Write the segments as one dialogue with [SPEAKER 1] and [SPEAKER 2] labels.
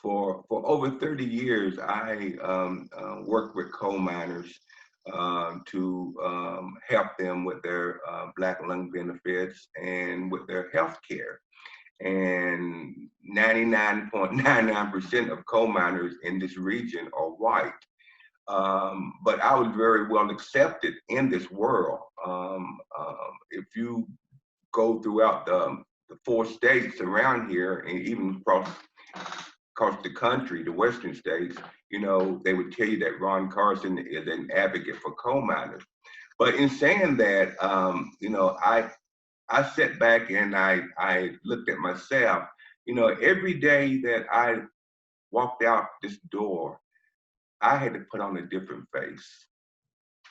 [SPEAKER 1] for over 30 years, I worked with coal miners to help them with their Black lung benefits and with their health care. And 99.99% of coal miners in this region are white. But I was very well accepted in this world. If you go throughout the 4 states around here, and even across the country, the western states, you know, they would tell you that Ron Carson is an advocate for coal miners. But in saying that, you know, I sat back and I looked at myself. You know, every day that I walked out this door, I had to put on a different face.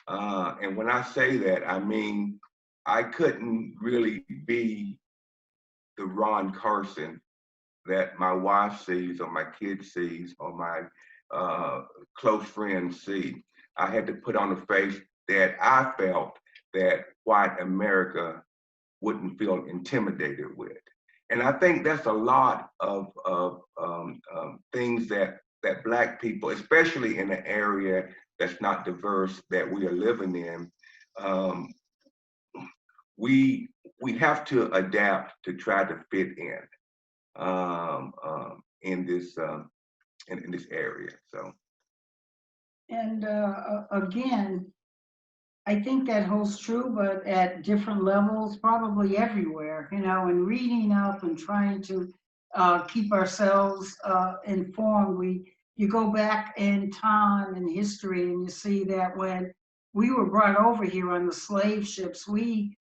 [SPEAKER 1] And when I say that, I mean, I couldn't really be the Ron Carson that my wife sees or my kids sees or my close friends see. I had to put on a face that I felt that white America wouldn't feel intimidated with. And I think that's a lot of things that Black people, especially in an area that's not diverse that we are living in, we have to adapt to try to fit in this in this area. So.
[SPEAKER 2] And again, I think that holds true, but at different levels, probably everywhere, you know, and reading up and trying to keep ourselves informed. You go back in time and history and you see that when we were brought over here on the slave ships, we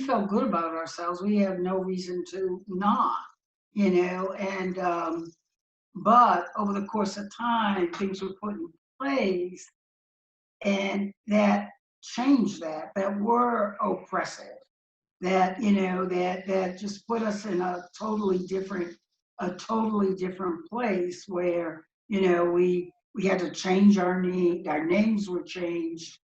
[SPEAKER 2] felt good about ourselves. We had no reason to not, you know, and but over the course of time, things were put in place and that changed that were oppressive, that, you know, that just put us in a totally different place where, you know, we had to change our names were changed.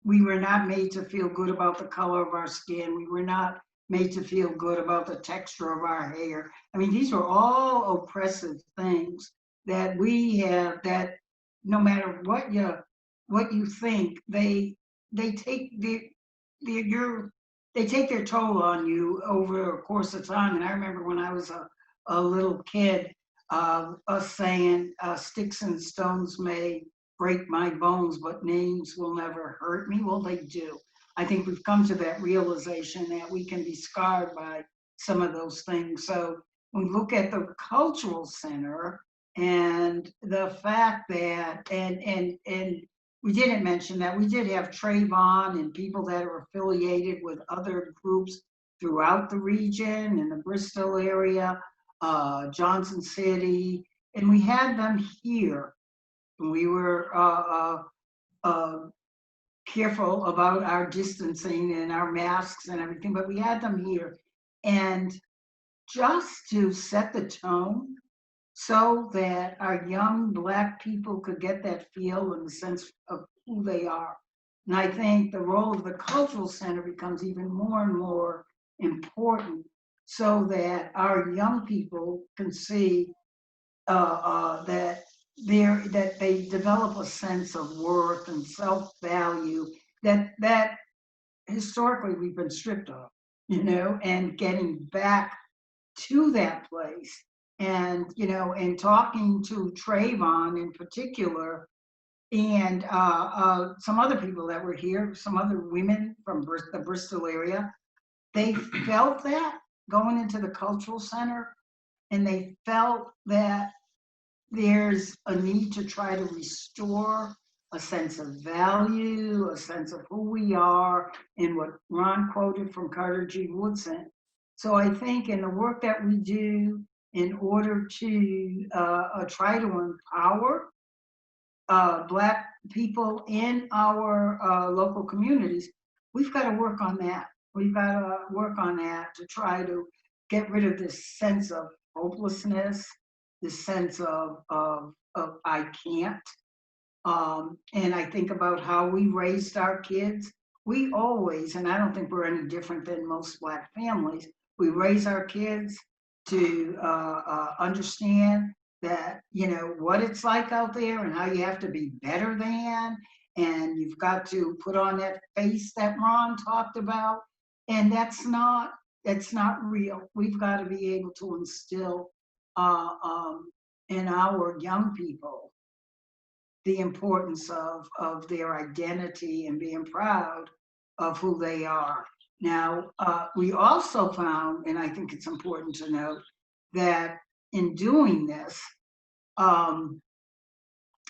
[SPEAKER 2] We were not made to feel good about the color of our skin. We were not made to feel good about the texture of our hair. I mean, these are all oppressive things that we have, that no matter what you think, they take their toll on you over a course of time. And I remember when I was a little kid, us saying, sticks and stones may break my bones, but names will never hurt me. Well, they do. I think we've come to that realization that we can be scarred by some of those things. So when we look at the cultural center and the fact that, and we didn't mention that we did have Trayvon and people that are affiliated with other groups throughout the region, in the Bristol area, Johnson City, and we had them here. We were careful about our distancing and our masks and everything, but we had them here. And just to set the tone so that our young Black people could get that feel and the sense of who they are. And I think the role of the cultural center becomes even more and more important so that our young people can see that they develop a sense of worth and self-value that historically we've been stripped of, you know, and getting back to that place. And, you know, and talking to Trayvon in particular, and some other people that were here, some other women from the Bristol area, they felt that going into the cultural center, and they felt that there's a need to try to restore a sense of value, a sense of who we are, and what Ron quoted from Carter G. Woodson. So I think in the work that we do in order to try to empower Black people in our local communities, we've got to work on that. We've got to work on that to try to get rid of this sense of hopelessness, this sense of I can't. And I think about how we raised our kids. We always, and I don't think we're any different than most Black families, we raise our kids to understand that, what it's like out there and how you have to be better than, and you've got to put on that face that Ron talked about. And that's not real. We've got to be able to instill in our young people the importance of their identity and being proud of who they are. Now, we also found, and I think it's important to note, that in doing this, well,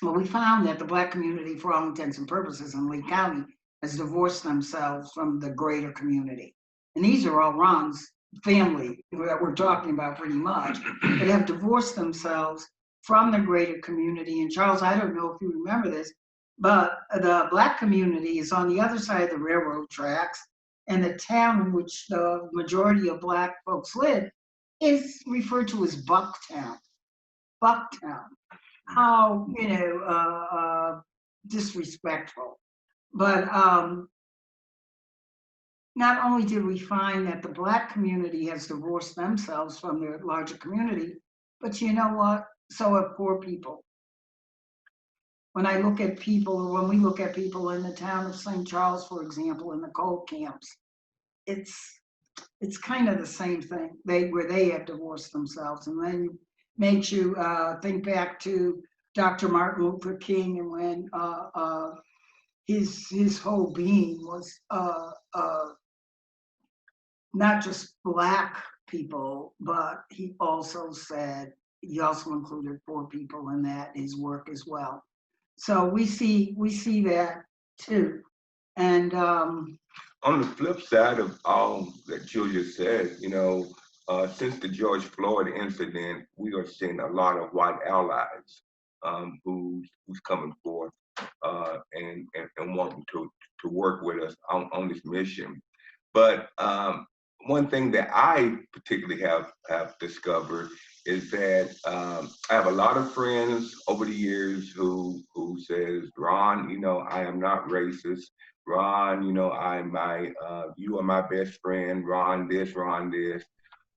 [SPEAKER 2] we found that the Black community, for all intents and purposes in Lee County, has divorced themselves from the greater community. And these are all Ron's family that we're talking about pretty much, that have divorced themselves from the greater community. And Charles, I don't know if you remember this, but the Black community is on the other side of the railroad tracks, and the town in which the majority of Black folks live is referred to as Bucktown. Bucktown. How, disrespectful. But not only did we find that the Black community has divorced themselves from the larger community, but you know what? So have poor people. When I look at people, or when we look at people in the town of St. Charles, for example, in the coal camps, it's kind of the same thing. Where they have divorced themselves, and then makes you think back to Dr. Martin Luther King, and when his whole being was not just Black people, but he also included poor people in that, his work as well. So we see that too. And
[SPEAKER 1] on the flip side of all that Julia said, since the George Floyd incident, we are seeing a lot of white allies who's coming forth and wanting to work with us on this mission. But one thing that I particularly have discovered is that I have a lot of friends over the years who says, Ron, I am not racist. Ron, you are my best friend. Ron this.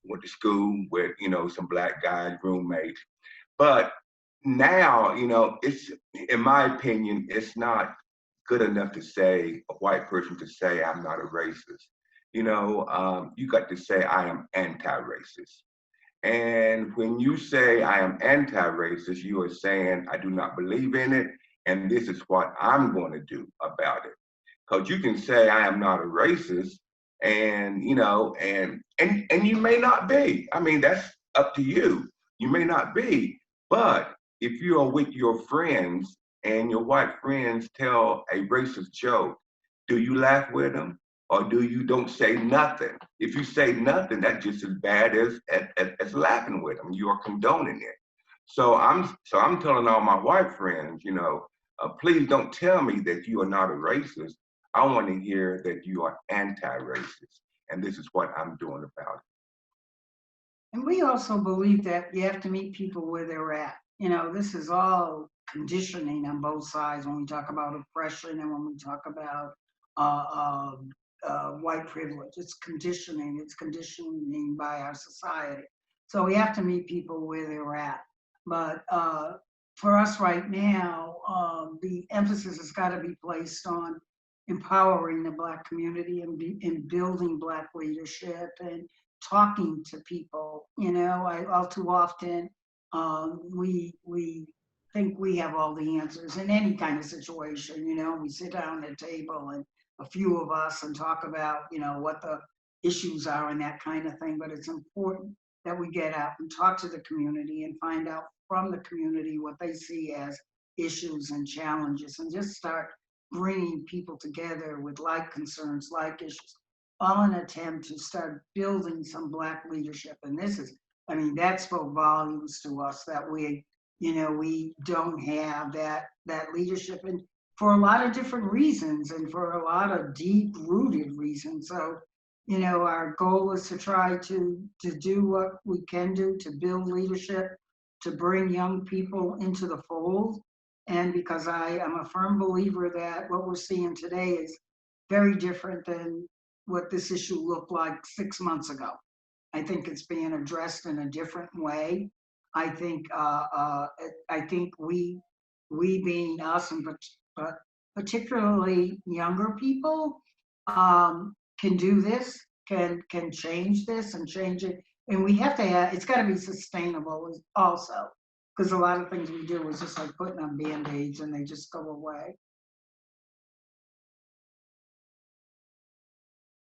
[SPEAKER 1] Went to school with, some Black guys, roommates. But now, it's, in my opinion, it's not good enough to say, a white person to say, I'm not a racist. You got to say, I am anti-racist. And when you say I am anti-racist, you are saying I do not believe in it, and this is what I'm going to do about it. Because you can say I am not a racist, and and you may not be. I mean, that's up to you. You may not be, but if you are with your friends and your white friends tell a racist joke, do you laugh with them? Or do you don't say nothing? If you say nothing, that's just as bad as laughing with them. You are condoning it. So I'm telling all my white friends, please don't tell me that you are not a racist. I want to hear that you are anti-racist, and this is what I'm doing about it.
[SPEAKER 2] And we also believe that you have to meet people where they're at. This is all conditioning on both sides when we talk about oppression and when we talk about white privilege. It's conditioning. It's conditioning by our society. So we have to meet people where they're at. But for us right now, the emphasis has got to be placed on empowering the Black community and building Black leadership and talking to people. All too often we think we have all the answers in any kind of situation. We sit down at a table and a few of us and talk about what the issues are and that kind of thing. But it's important that we get out and talk to the community and find out from the community what they see as issues and challenges, and just start bringing people together with like concerns, like issues, all in an attempt to start building some Black leadership. And that spoke volumes to us that we don't have that leadership, and for a lot of different reasons and for a lot of deep rooted reasons. So, our goal is to try to do what we can do to build leadership, to bring young people into the fold. And because I am a firm believer that what we're seeing today is very different than what this issue looked like 6 months ago. I think it's being addressed in a different way. I think we being us, and but particularly younger people, can do this, can change this and change it. And we have to have, it's got to be sustainable also, because a lot of things we do is just like putting on Band-Aids and they just go away.